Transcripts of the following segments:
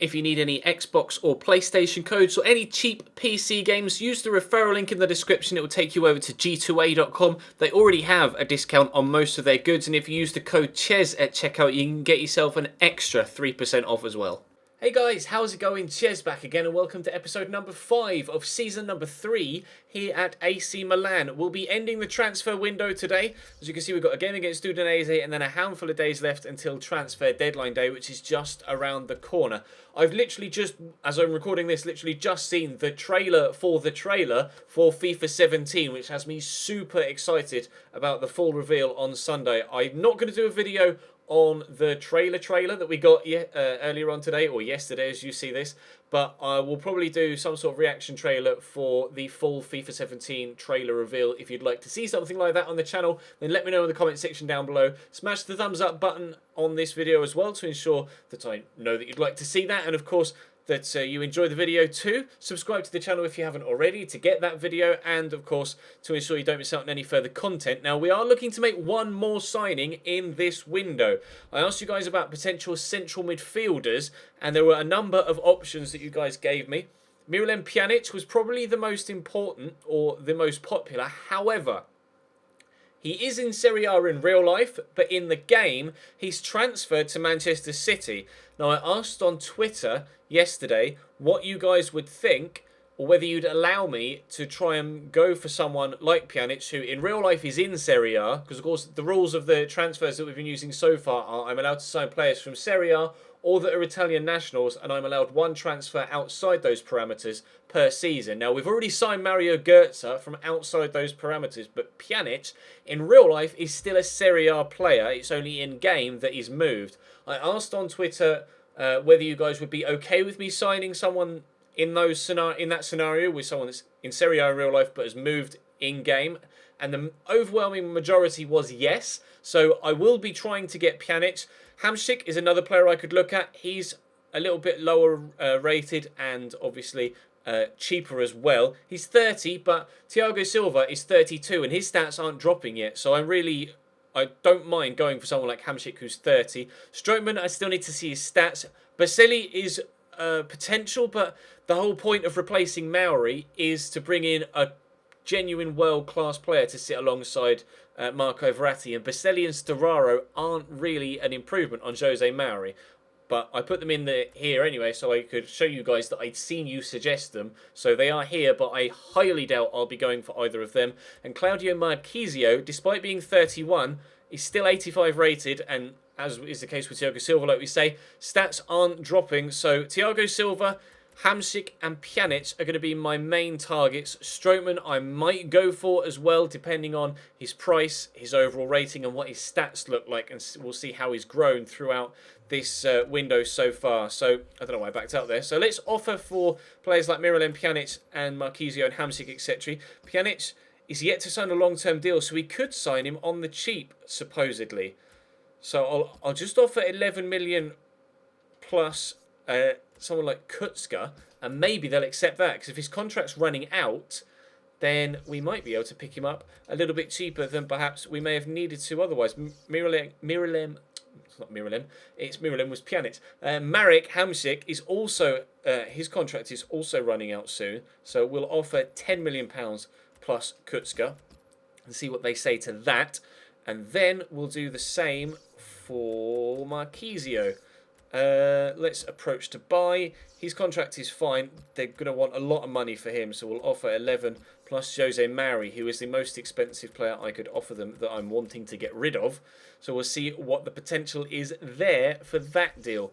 If you need any Xbox or PlayStation codes or any cheap PC games, use the referral link in the description. It will take you over to g2a.com. They already have a discount on most of their goods, and if you use the code CHES at checkout, you can get yourself an extra 3% off as well. Hey guys, how's it going? Ches back again, and welcome to episode number 5 of season number 3 here at AC Milan. We'll be ending the transfer window today. As you can see, we've got a game against Udinese and then a handful of days left until transfer deadline day, which is just around the corner. I've literally just, as I'm recording this, literally just seen the trailer for FIFA 17, which has me super excited about the full reveal on Sunday. I'm not going to do a video on the trailer that we got earlier on today, or yesterday as you see this, but I will probably do some sort of reaction trailer for the full FIFA 17 trailer reveal. If you'd like to see something like that on the channel, then let me know in the comment section down below. Smash the thumbs up button on this video as well to ensure that I know that you'd like to see that, and of course that you enjoy the video too. Subscribe to the channel if you haven't already to get that video, and of course to ensure you don't miss out on any further content. Now, we are looking to make one more signing in this window. I asked you guys about potential central midfielders, and there were a number of options that you guys gave me. Miralem Pjanic was probably the most important or the most popular. However, he is in Serie A in real life, but in the game, he's transferred to Manchester City. Now, I asked on Twitter yesterday what you guys would think, or whether you'd allow me to try and go for someone like Pjanic, who in real life is in Serie A, because of course the rules of the transfers that we've been using so far are I'm allowed to sign players from Serie A or that are Italian nationals, and I'm allowed one transfer outside those parameters per season. Now, we've already signed Mario Götze from outside those parameters, but Pjanic, in real life, is still a Serie A player. It's only in-game that he's moved. I asked on Twitter whether you guys would be okay with me signing someone in that scenario with someone that's in Serie A in real life but has moved in-game, and the overwhelming majority was yes. So I will be trying to get Pjanic. Hamsik is another player I could look at. He's a little bit lower rated and obviously cheaper as well. He's 30, but Thiago Silva is 32 and his stats aren't dropping yet. So I don't mind going for someone like Hamsik, who's 30. Strootman, I still need to see his stats. Basili is potential, but the whole point of replacing Mauri is to bring in a genuine world-class player to sit alongside Marco Verratti, and Basili and Storaro aren't really an improvement on Jose Mauri. But I put them in here anyway, so I could show you guys that I'd seen you suggest them. So they are here, but I highly doubt I'll be going for either of them. And Claudio Marchisio, despite being 31, is still 85 rated, and as is the case with Thiago Silva, like we say, stats aren't dropping. So Thiago Silva, Hamsik and Pjanic are going to be my main targets. Strootman I might go for as well, depending on his price, his overall rating, and what his stats look like. And we'll see how he's grown throughout this window so far. So I don't know why I backed up there. So let's offer for players like Miralem Pjanic and Marchisio and Hamsik, etc. Pjanic is yet to sign a long-term deal, so we could sign him on the cheap, supposedly. So I'll just offer 11 million plus someone like Kutska, and maybe they'll accept that, because if his contract's running out, then we might be able to pick him up a little bit cheaper than perhaps we may have needed to otherwise. Miralem, it's not Miralem, it's Miralem was Pjanic. Marek Hamsik is also, his contract is also running out soon, so we'll offer £10 million plus Kutska and see what they say to that, and then we'll do the same for Marchisio. Let's approach to buy. His contract is fine. They're going to want a lot of money for him, so we'll offer 11 plus Jose Mauri, who is the most expensive player I could offer them that I'm wanting to get rid of. So we'll see what the potential is there for that deal.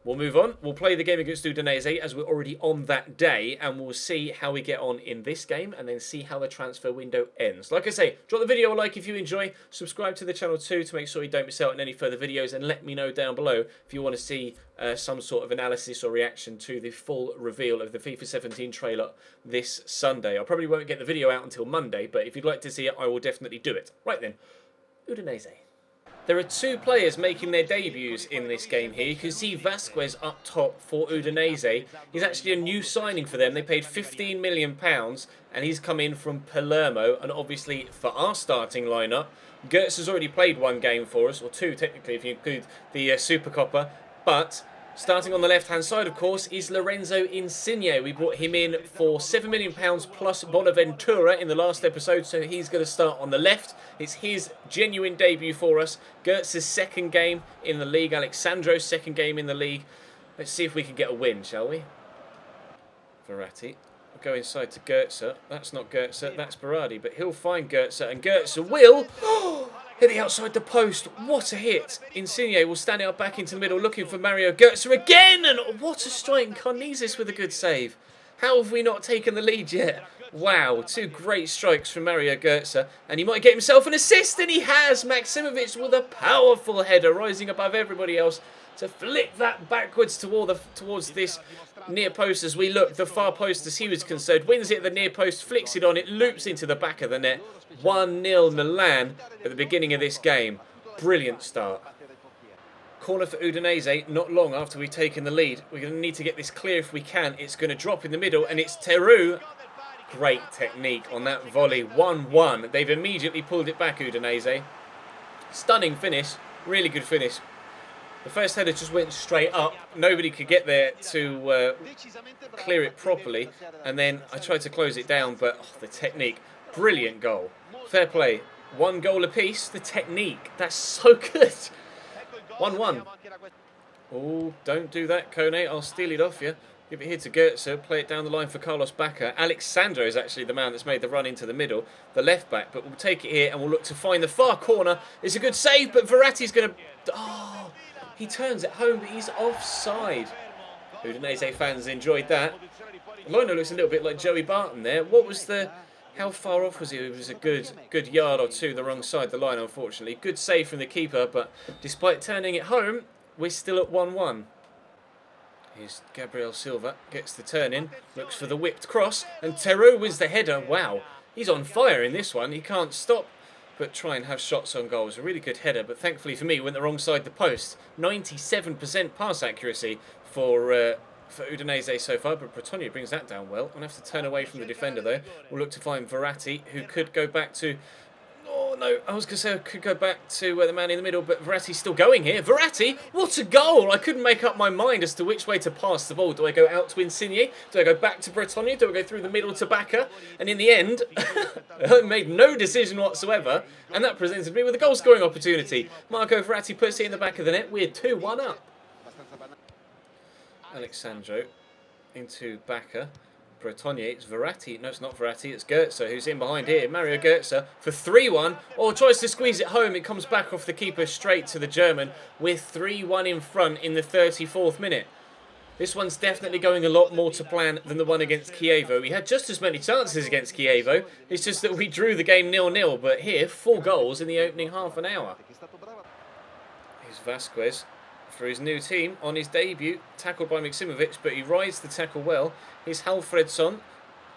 We'll move on. We'll play the game against Udinese as we're already on that day, and we'll see how we get on in this game and then see how the transfer window ends. Like I say, drop the video a like if you enjoy. Subscribe to the channel too to make sure you don't miss out on any further videos, and let me know down below if you want to see some sort of analysis or reaction to the full reveal of the FIFA 17 trailer this Sunday. I probably won't get the video out until Monday, but if you'd like to see it, I will definitely do it. Right then, Udinese. There are two players making their debuts in this game here. You can see Vasquez up top for Udinese. He's actually a new signing for them. They paid £15 million and he's come in from Palermo. And obviously for our starting lineup, Götze has already played one game for us, or two technically if you include the Supercoppa. But Starting on the left-hand side, of course, is Lorenzo Insigne. We brought him in for £7 million plus Bonaventura in the last episode, so he's going to start on the left. It's his genuine debut for us. Gertz's second game in the league. Alexandro's second game in the league. Let's see if we can get a win, shall we? Verratti. We'll go inside to Gertz. That's not Gertz, that's Berardi, but he'll find Gertz, and Gertz will hit the outside the post. What a hit. Insigne will stand out back into the middle, looking for Mario Götze again, and what a strike. Karnizis with a good save. How have we not taken the lead yet? Wow, two great strikes from Mario Götze, and he might get himself an assist, and he has. Maksimovic with a powerful header, rising above everybody else to flick that backwards towards this near post as we look. The far post, as he was concerned, wins it at the near post, flicks it on, it loops into the back of the net. 1-0 Milan at the beginning of this game. Brilliant start. Corner for Udinese, not long after we've taken the lead. We're going to need to get this clear if we can. It's going to drop in the middle, and it's Thurs. Great technique on that volley. 1-1. They've immediately pulled it back, Udinese. Stunning finish. Really good finish. The first header just went straight up. Nobody could get there to clear it properly. And then I tried to close it down, but the technique. Brilliant goal. Fair play. 1 goal apiece. The technique. That's so good. 1-1. Oh, don't do that, Kone. I'll steal it off you. Give it here to Götze. Play it down the line for Carlos Bacca. Alexandro is actually the man that's made the run into the middle. The left back. But we'll take it here and we'll look to find the far corner. It's a good save, but Verratti's going to... Oh, he turns it home, but he's offside. Udinese fans enjoyed that. Lino looks a little bit like Joey Barton there. What was the... How far off was he? It was a good yard or two the wrong side of the line, unfortunately. Good save from the keeper, but despite turning it home, we're still at 1-1. Here's Gabriel Silva, gets the turn in, looks for the whipped cross, and Thurs wins the header. Wow, he's on fire in this one. He can't stop but try and have shots on goals. A really good header, but thankfully for me, went the wrong side the post. 97% pass accuracy for Udinese so far, but Bretonnia brings that down well. We'll have to turn away from the defender though. We'll look to find Verratti, who could go back to... Oh no, I was going to say I could go back to the man in the middle, but Verratti's still going here. Verratti, what a goal! I couldn't make up my mind as to which way to pass the ball. Do I go out to Insigne? Do I go back to Bretonnia? Do I go through the middle to Bacca? And in the end, I made no decision whatsoever, and that presented me with a goal-scoring opportunity. Marco Verratti puts it in the back of the net. We're 2-1 up. Alexandro into Bacca. Bretonnia, it's Verratti. No, it's not Verratti, it's Götze who's in behind here. Mario Götze for 3-1. Oh, tries to squeeze it home. It comes back off the keeper straight to the German. We're 3-1 in front in the 34th minute. This one's definitely going a lot more to plan than the one against Chievo. We had just as many chances against Chievo. It's just that we drew the game 0-0. But here, 4 goals in the opening half an hour. Here's Vasquez for his new team on his debut, tackled by Maksimovic, but he rides the tackle well. Here's Halfredsson.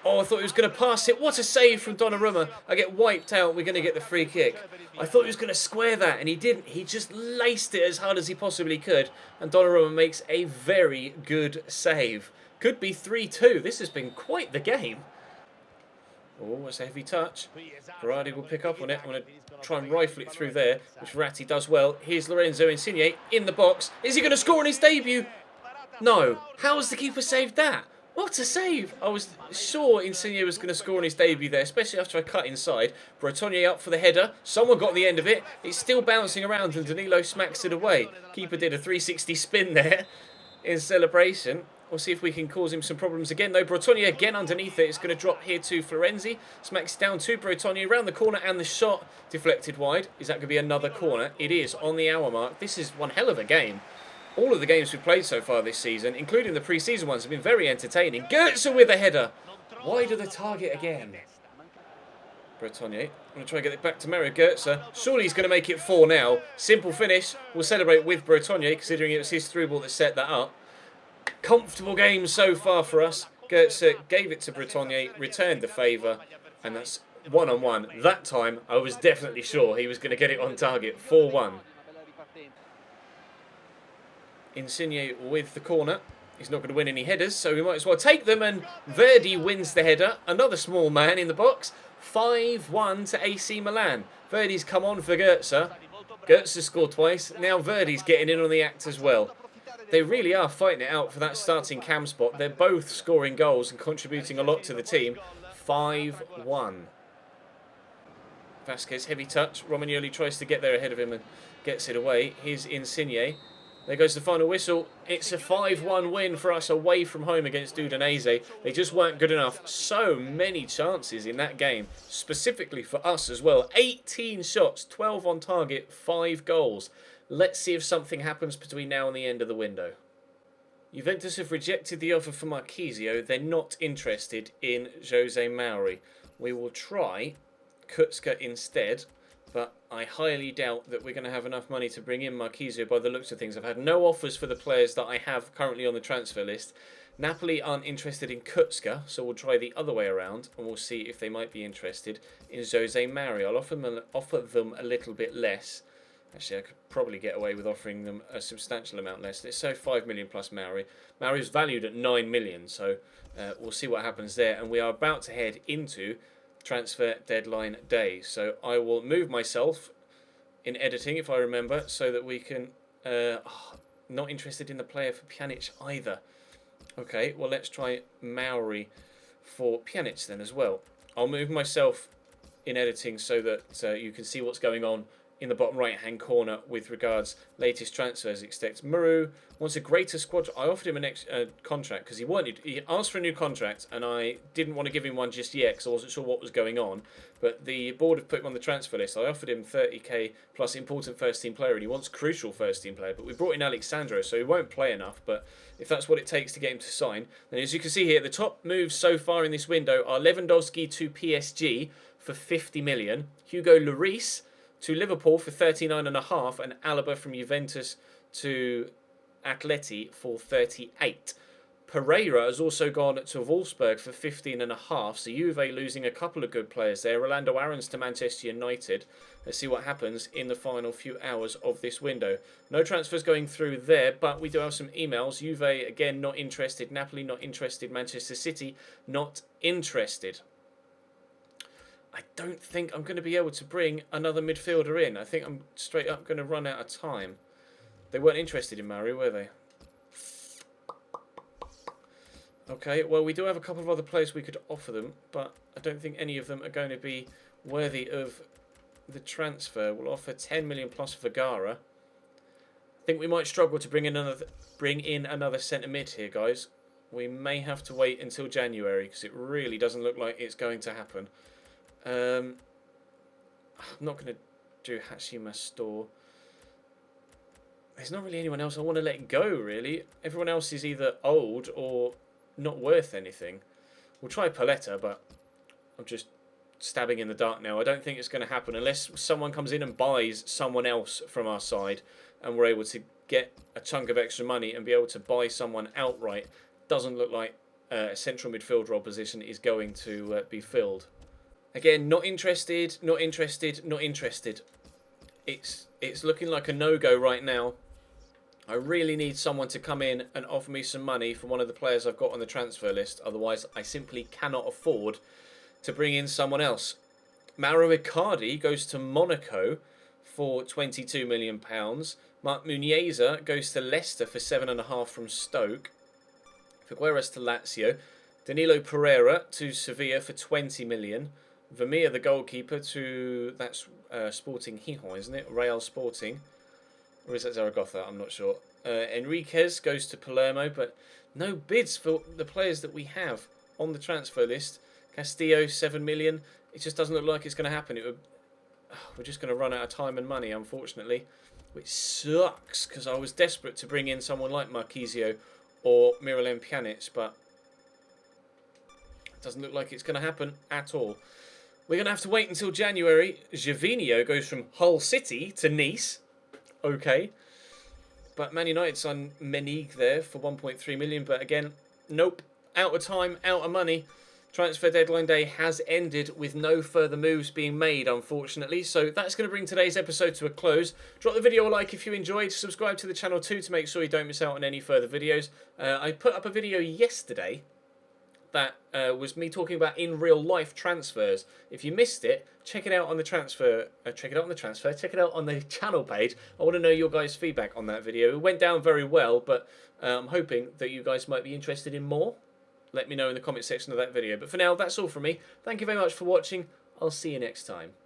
Oh, I thought he was going to pass it. What a save from Donnarumma. I get wiped out. We're going to get the free kick. I thought he was going to square that, and he didn't. He just laced it as hard as he possibly could, and Donnarumma makes a very good save. Could be 3-2. This has been quite the game. Oh, it's a heavy touch. Berardi will pick up on it. I'm going to try and rifle it through there, which Verratti does well. Here's Lorenzo Insigne in the box. Is he going to score on his debut? No. How has the keeper saved that? What a save! I was sure Insigne was going to score on his debut there, especially after I cut inside. Bretonnia up for the header. Someone got the end of it. It's still bouncing around and Danilo smacks it away. Keeper did a 360 spin there in celebration. We'll see if we can cause him some problems again, though. Bretonnia again underneath it. It's going to drop here to Florenzi. Smacks down to Bretonnia around the corner, and the shot deflected wide. Is that going to be another corner? It is on the hour mark. This is one hell of a game. All of the games we've played so far this season, including the pre-season ones, have been very entertaining. Götze with a header. Wide of the target again. Bretonnia. I'm going to try and get it back to Mario Götze. Surely he's going to make it 4 now. Simple finish. We'll celebrate with Bretonnia, considering it was his through ball that set that up. Comfortable game so far for us. Götze gave it to Bretonnia, returned the favour, and that's 1-on-1. That time, I was definitely sure he was going to get it on target. 4-1. Insigne with the corner. He's not going to win any headers, so we might as well take them, and Verdi wins the header. Another small man in the box. 5-1 to AC Milan. Verdi's come on for Götze. Götze scored twice. Now Verdi's getting in on the act as well. They really are fighting it out for that starting cam spot. They're both scoring goals and contributing a lot to the team. 5-1. Vasquez, heavy touch. Romagnoli tries to get there ahead of him and gets it away. Here's Insigne. There goes the final whistle. It's a 5-1 win for us away from home against Udinese. They just weren't good enough. So many chances in that game, specifically for us as well. 18 shots, 12 on target, 5 goals. Let's see if something happens between now and the end of the window. Juventus have rejected the offer for Marchisio. They're not interested in Jose Mauri. We will try Kutska instead, but I highly doubt that we're going to have enough money to bring in Marchisio by the looks of things. I've had no offers for the players that I have currently on the transfer list. Napoli aren't interested in Kutska, so we'll try the other way around and we'll see if they might be interested in Jose Mauri. I'll offer them a little bit less. Actually, I could probably get away with offering them a substantial amount less. Let's say 5 million plus Mauri. Mauri is valued at 9 million, so we'll see what happens there. And we are about to head into transfer deadline day. So I will move myself in editing, if I remember, so that we can... not interested in the player for Pjanic either. Okay, well, let's try Mauri for Pjanic then as well. I'll move myself in editing so that you can see what's going on in the bottom right hand corner with regards latest transfers. Expect Muru wants a greater squad. I offered him an contract because he asked for a new contract and I didn't want to give him one just yet because I wasn't sure what was going on, but the board have put him on the transfer list. I offered him 30k plus important first team player and he wants crucial first team player, but we brought in Alexandro, so he won't play enough. But if that's what it takes to get him to sign, then as you can see here, the top moves so far in this window are Lewandowski to PSG for 50 million, Hugo Lloris to Liverpool for 39.5, and Alaba from Juventus to Atleti for 38. Pereira has also gone to Wolfsburg for 15.5, so Juve losing a couple of good players there. Rolando Aarons to Manchester United. Let's see what happens in the final few hours of this window. No transfers going through there, but we do have some emails. Juve, again, not interested. Napoli, not interested. Manchester City, not interested. I don't think I'm going to be able to bring another midfielder in. I think I'm straight up going to run out of time. They weren't interested in Mauri, were they? Okay, well, we do have a couple of other players we could offer them, but I don't think any of them are going to be worthy of the transfer. We'll offer 10 million plus Vergara. I think we might struggle to bring in another centre mid here, guys. We may have to wait until January because it really doesn't look like it's going to happen. I'm not going to do Hachima Store. There's not really anyone else I want to let go, really. Everyone else is either old or not worth anything. We'll try Paletta, but I'm just stabbing in the dark now. I don't think it's going to happen unless someone comes in and buys someone else from our side and we're able to get a chunk of extra money and be able to buy someone outright. Doesn't look like a central midfield role position is going to be filled. Again, not interested, not interested, not interested. It's looking like a no-go right now. I really need someone to come in and offer me some money for one of the players I've got on the transfer list. Otherwise, I simply cannot afford to bring in someone else. Mauro Icardi goes to Monaco for £22 million. Marc Muniesa goes to Leicester for 7.5 from Stoke. Figueres to Lazio. Danilo Pereira to Sevilla for 20 million. Vermeer, the goalkeeper, to... that's Sporting Gijón, isn't it? Real Sporting. Or is that Zaragoza? I'm not sure. Enriquez goes to Palermo, but no bids for the players that we have on the transfer list. Castillo, 7 million. It just doesn't look like it's going to happen. We're just going to run out of time and money, unfortunately. Which sucks, because I was desperate to bring in someone like Marchisio or Miralem Pjanic, but it doesn't look like it's going to happen at all. We're going to have to wait until January. Gervinho goes from Hull City to Nice. Okay. But Man United's on Menig there for 1.3 million. But again, nope. Out of time, out of money. Transfer deadline day has ended with no further moves being made, unfortunately. So that's going to bring today's episode to a close. Drop the video a like if you enjoyed. Subscribe to the channel too to make sure you don't miss out on any further videos. I put up a video yesterday that was me talking about in real life transfers. If you missed it, check it out on the check it out on the channel page. I want to know your guys' feedback on that video. It went down very well, but I'm hoping that you guys might be interested in more. Let me know in the comment section of that video. But for now, that's all from me. Thank you very much for watching. I'll see you next time.